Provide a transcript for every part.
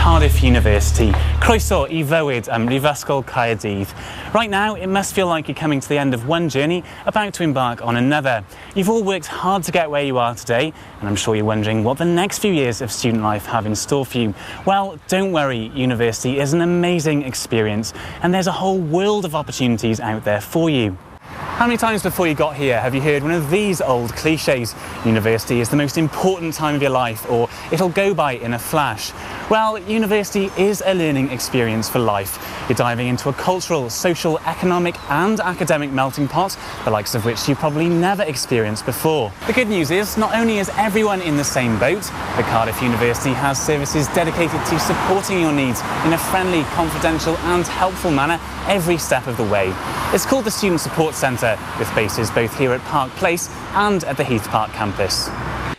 Cardiff University. Croeso I fywyd ym Mhrifysgol Caerdydd. Right now, it must feel like you're coming to the end of one journey, about to embark on another. You've all worked hard to get where you are today, and I'm sure you're wondering what the next few years of student life have in store for you. Well, don't worry, university is an amazing experience, and there's a whole world of opportunities out there for you. How many times before you got here have you heard one of these old cliches? University is the most important time of your life, or it'll go by in a flash. Well, university is a learning experience for life. You're diving into a cultural, social, economic and academic melting pot, the likes of which you've probably never experienced before. The good news is, not only is everyone in the same boat, but Cardiff University has services dedicated to supporting your needs in a friendly, confidential and helpful manner every step of the way. It's called the Student Support Centre, with bases both here at Park Place and at the Heath Park campus.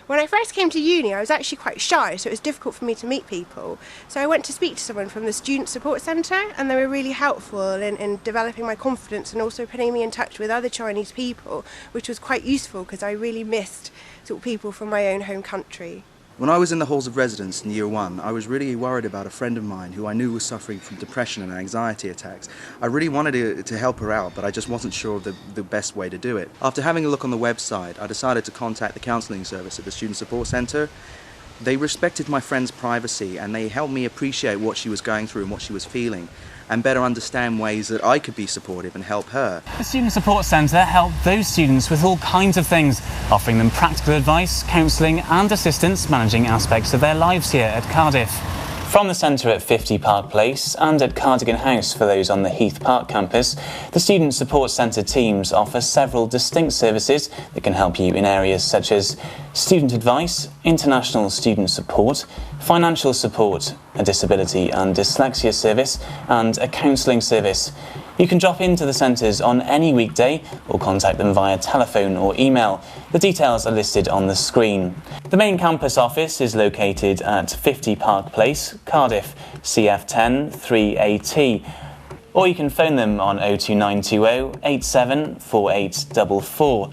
When I first came to uni, I was actually quite shy, so it was difficult for me to meet people. So I went to speak to someone from the Student Support Centre, and they were really helpful in developing my confidence and also putting me in touch with other Chinese people, which was quite useful because I really missed sort of people from my own home country. When I was in the halls of residence in year one, I was really worried about a friend of mine who I knew was suffering from depression and anxiety attacks. I really wanted to help her out, but I just wasn't sure of the best way to do it. After having a look on the website, I decided to contact the counselling service at the Student Support Centre. They respected my friend's privacy and they helped me appreciate what she was going through and what she was feeling, and better understand ways that I could be supportive and help her. The Student Support Centre help those students with all kinds of things, offering them practical advice, counselling and assistance managing aspects of their lives here at Cardiff. From the centre at 50 Park Place and at Cardigan House for those on the Heath Park campus, the Student Support Centre teams offer several distinct services that can help you in areas such as student advice, international student support, financial support, a disability and dyslexia service, and a counselling service. You can drop into the centres on any weekday or contact them via telephone or email. The details are listed on the screen. The main campus office is located at 50 Park Place, Cardiff, CF10 3AT, or you can phone them on 02920 874844.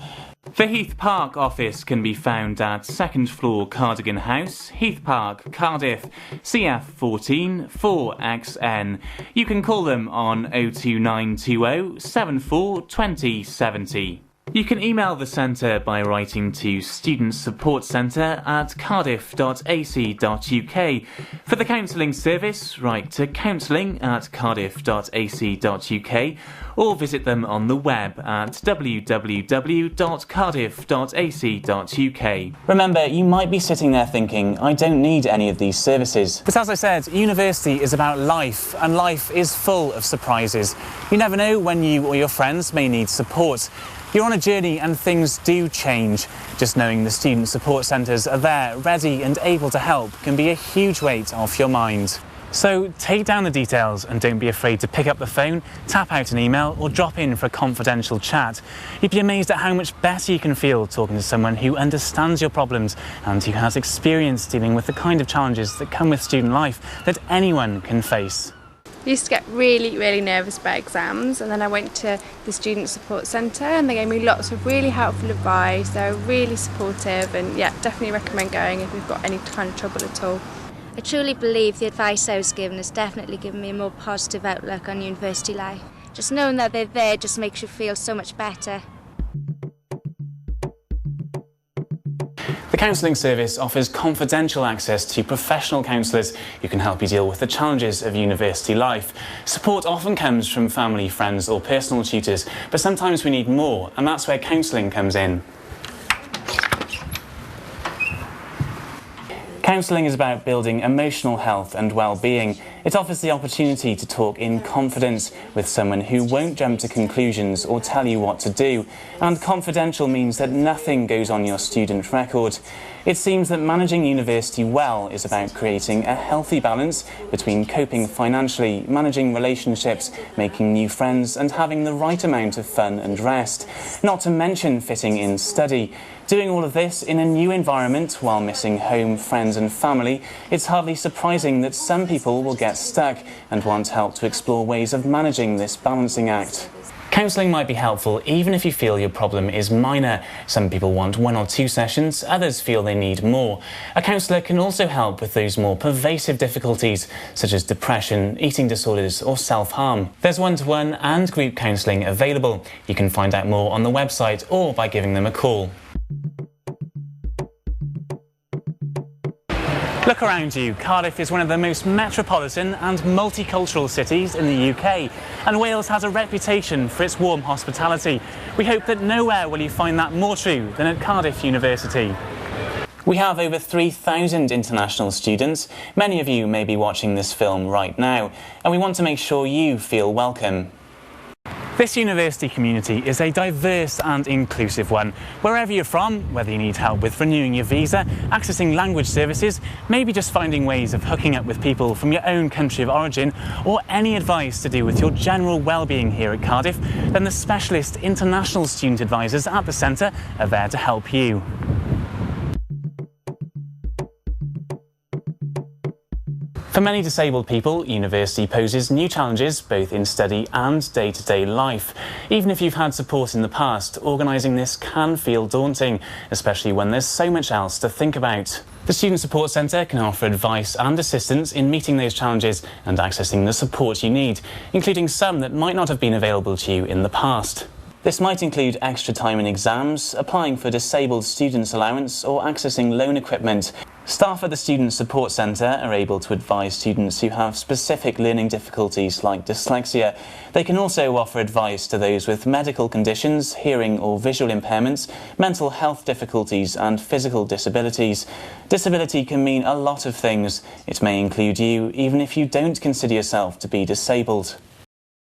The Heath Park office can be found at 2nd floor Cardigan House, Heath Park, Cardiff, CF14 4XN. You can call them on 02920 742070. You can email the centre by writing to studentsupportcentre@cardiff.ac.uk. For the counselling service, write to counselling@cardiff.ac.uk or visit them on the web at www.cardiff.ac.uk. Remember, you might be sitting there thinking, I don't need any of these services. But as I said, university is about life, and life is full of surprises. You never know when you or your friends may need support. You're on a journey and things do change. Just knowing the student support centres are there, ready and able to help can be a huge weight off your mind. So take down the details and don't be afraid to pick up the phone, tap out an email or drop in for a confidential chat. You'd be amazed at how much better you can feel talking to someone who understands your problems and who has experience dealing with the kind of challenges that come with student life that anyone can face. I used to get really nervous about exams, and then I went to the Student Support Centre and they gave me lots of really helpful advice. They were really supportive, and yeah, definitely recommend going if you've got any kind of trouble at all. I truly believe the advice I was given has definitely given me a more positive outlook on university life. Just knowing that they're there just makes you feel so much better. The counselling service offers confidential access to professional counsellors who can help you deal with the challenges of university life. Support often comes from family, friends or personal tutors, but sometimes we need more, and that's where counselling comes in. Counselling is about building emotional health and well-being. It offers the opportunity to talk in confidence with someone who won't jump to conclusions or tell you what to do. And confidential means that nothing goes on your student record. It seems that managing university well is about creating a healthy balance between coping financially, managing relationships, making new friends and having the right amount of fun and rest. Not to mention fitting in study. Doing all of this in a new environment while missing home, friends and family, it's hardly surprising that some people will get stuck and want help to explore ways of managing this balancing act. Counselling might be helpful even if you feel your problem is minor. Some people want 1 or 2 sessions, others feel they need more. A counsellor can also help with those more pervasive difficulties, such as depression, eating disorders or self-harm. There's one-to-one and group counselling available. You can find out more on the website or by giving them a call. Look around you. Cardiff is one of the most metropolitan and multicultural cities in the UK, and Wales has a reputation for its warm hospitality. We hope that nowhere will you find that more true than at Cardiff University. We have over 3,000 international students. Many of you may be watching this film right now, and we want to make sure you feel welcome. This university community is a diverse and inclusive one. Wherever you're from, whether you need help with renewing your visa, accessing language services, maybe just finding ways of hooking up with people from your own country of origin, or any advice to do with your general well-being here at Cardiff, then the specialist international student advisors at the centre are there to help you. For many disabled people, university poses new challenges both in study and day-to-day life. Even if you've had support in the past, organising this can feel daunting, especially when there's so much else to think about. The Student Support Centre can offer advice and assistance in meeting those challenges and accessing the support you need, including some that might not have been available to you in the past. This might include extra time in exams, applying for disabled students allowance or accessing loan equipment. Staff at the Student Support Centre are able to advise students who have specific learning difficulties like dyslexia. They can also offer advice to those with medical conditions, hearing or visual impairments, mental health difficulties and physical disabilities. Disability can mean a lot of things. It may include you even if you don't consider yourself to be disabled.